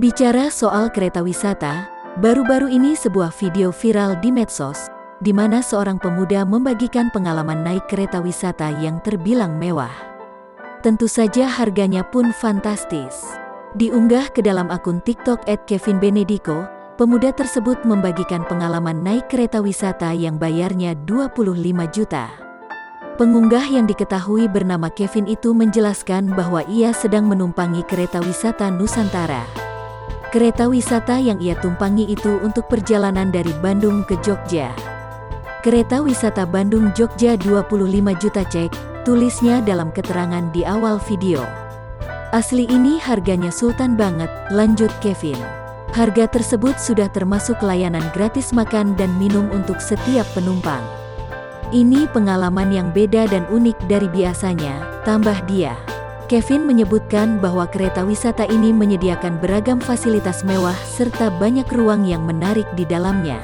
Bicara soal kereta wisata, baru-baru ini sebuah video viral di medsos, di mana seorang pemuda membagikan pengalaman naik kereta wisata yang terbilang mewah. Tentu saja harganya pun fantastis. Diunggah ke dalam akun TikTok @kevinbenediko, pemuda tersebut membagikan pengalaman naik kereta wisata yang bayarnya 25 juta. Pengunggah yang diketahui bernama Kevin itu menjelaskan bahwa ia sedang menumpangi kereta wisata Nusantara. Kereta wisata yang ia tumpangi itu untuk perjalanan dari Bandung ke Jogja. Kereta wisata Bandung-Jogja 25 juta cek, tulisnya dalam keterangan di awal video. Asli ini harganya sultan banget, lanjut Kevin. Harga tersebut sudah termasuk layanan gratis makan dan minum untuk setiap penumpang. Ini pengalaman yang beda dan unik dari biasanya, tambah dia. Kevin menyebutkan bahwa kereta wisata ini menyediakan beragam fasilitas mewah serta banyak ruang yang menarik di dalamnya.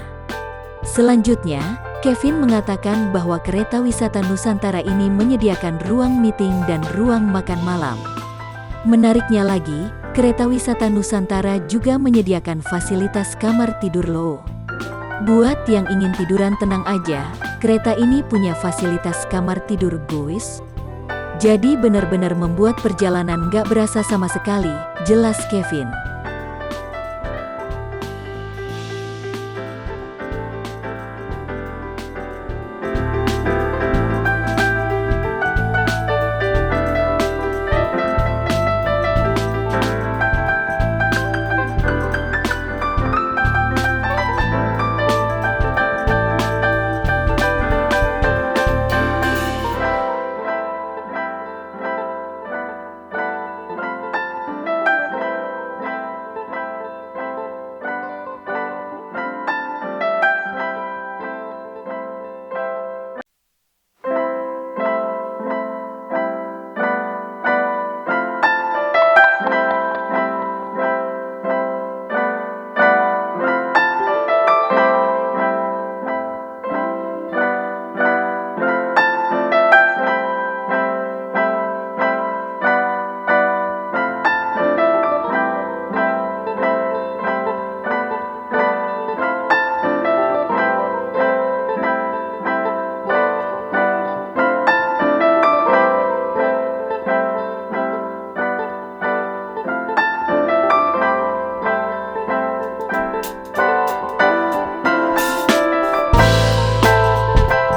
Selanjutnya, Kevin mengatakan bahwa kereta wisata Nusantara ini menyediakan ruang meeting dan ruang makan malam. Menariknya lagi, kereta wisata Nusantara juga menyediakan fasilitas kamar tidur loh. Buat yang ingin tiduran tenang aja, kereta ini punya fasilitas kamar tidur guys. Jadi benar-benar membuat perjalanan gak berasa sama sekali, jelas Kevin.